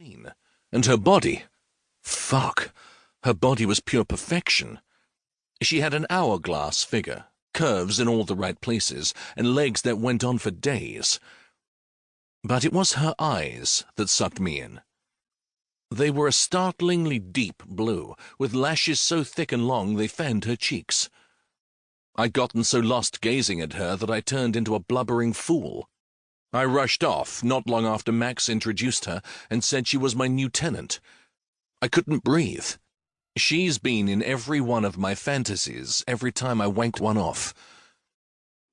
clean. And her body... Fuck. Her body was pure perfection. She had an hourglass figure, curves in all the right places, and legs that went on for days. But it was her eyes that sucked me in. They were a startlingly deep blue, with lashes so thick and long they fanned her cheeks. I'd gotten so lost gazing at her that I turned into a blubbering fool. I rushed off not long after Max introduced her and said she was my new tenant. I couldn't breathe. She's been in every one of my fantasies every time I wanked one off.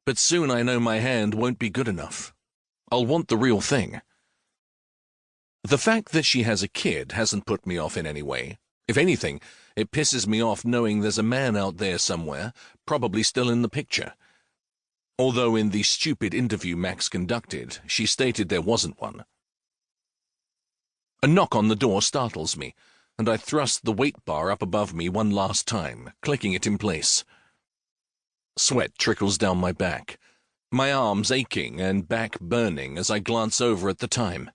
But soon I know my hand won't be good enough. I'll want the real thing. The fact that she has a kid hasn't put me off in any way. If anything, it pisses me off knowing there's a man out there somewhere, probably still in the picture. Although in the stupid interview Max conducted, she stated there wasn't one. A knock on the door startles me, and I thrust the weight bar up above me one last time, clicking it in place. Sweat trickles down my back, my arms aching and back burning as I glance over at the time,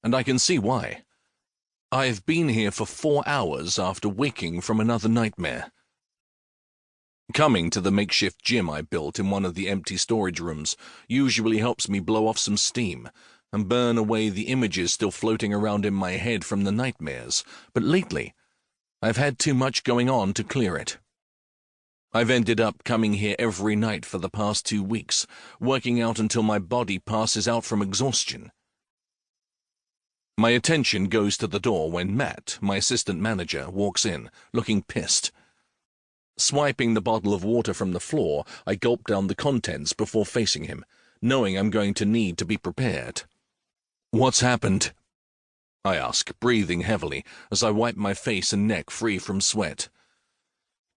and I can see why. I've been here for 4 hours after waking from another nightmare. Coming to the makeshift gym I built in one of the empty storage rooms usually helps me blow off some steam and burn away the images still floating around in my head from the nightmares, but lately I've had too much going on to clear it. I've ended up coming here every night for the past 2 weeks, working out until my body passes out from exhaustion. My attention goes to the door when Matt, my assistant manager, walks in, looking pissed. Swiping the bottle of water from the floor, I gulp down the contents before facing him, knowing I'm going to need to be prepared. "What's happened?" I ask, breathing heavily as I wipe my face and neck free from sweat.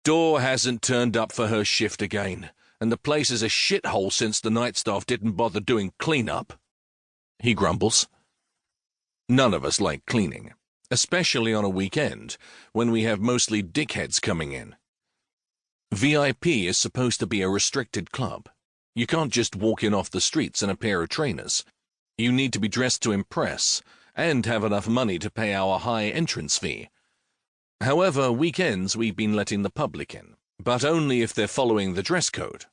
"Daw hasn't turned up for her shift again, and the place is a shithole since the night staff didn't bother doing clean-up," he grumbles. None of us like cleaning, especially on a weekend, when we have mostly dickheads coming in. VIP is supposed to be a restricted club. You can't just walk in off the streets in a pair of trainers. You need to be dressed to impress, and have enough money to pay our high entrance fee. However, weekends we've been letting the public in, but only if they're following the dress code.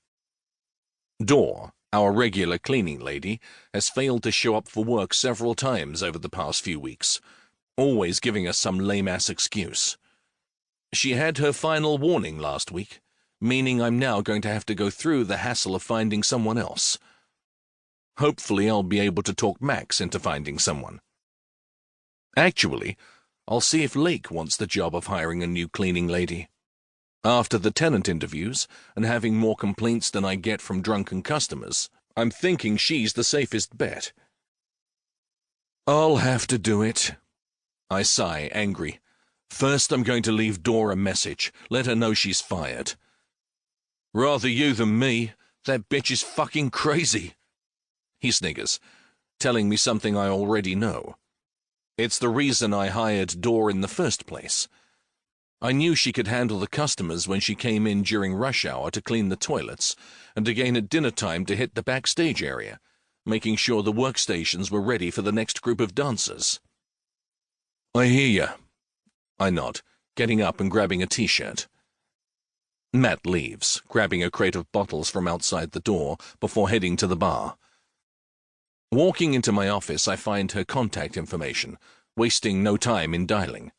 Daw, our regular cleaning lady, has failed to show up for work several times over the past few weeks, always giving us some lame-ass excuse. She had her final warning last week, meaning I'm now going to have to go through the hassle of finding someone else. Hopefully I'll be able to talk Max into finding someone. Actually, I'll see if Lake wants the job of hiring a new cleaning lady. After the tenant interviews, and having more complaints than I get from drunken customers, I'm thinking she's the safest bet. "I'll have to do it," I sigh, angry. "First I'm going to leave Daw a message, let her know she's fired." "Rather you than me. That bitch is fucking crazy," he sniggers, telling me something I already know. It's the reason I hired Daw in the first place. I knew she could handle the customers when she came in during rush hour to clean the toilets, and again at dinner time to hit the backstage area, making sure the workstations were ready for the next group of dancers. "I hear ya," I nod, getting up and grabbing a t-shirt. Matt leaves, grabbing a crate of bottles from outside the door before heading to the bar. Walking into my office, I find her contact information, wasting no time in dialing.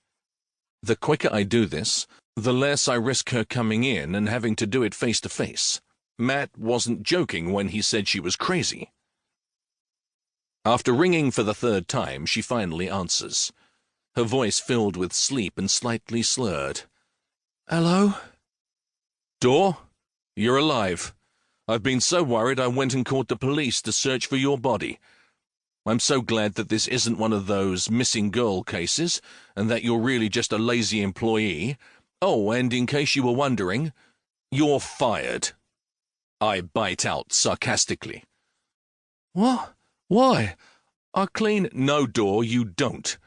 The quicker I do this, the less I risk her coming in and having to do it face-to-face. Matt wasn't joking when he said she was crazy. After ringing for the 3rd time, she finally answers, her voice filled with sleep and slightly slurred. "Hello?" "Daw, you're alive. I've been so worried I went and called the police to search for your body. I'm so glad that this isn't one of those missing girl cases, and that you're really just a lazy employee. Oh, and in case you were wondering, you're fired." I bite out sarcastically. "What? Why? I clean—" "No, Daw, you don't.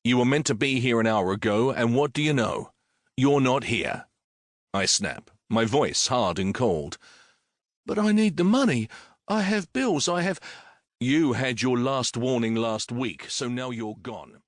You were meant to be here an hour ago, and what do you know? You're not here," I snap, my voice hard and cold. "But I need the money. I have bills, I have—" "You had your last warning last week, so now you're gone.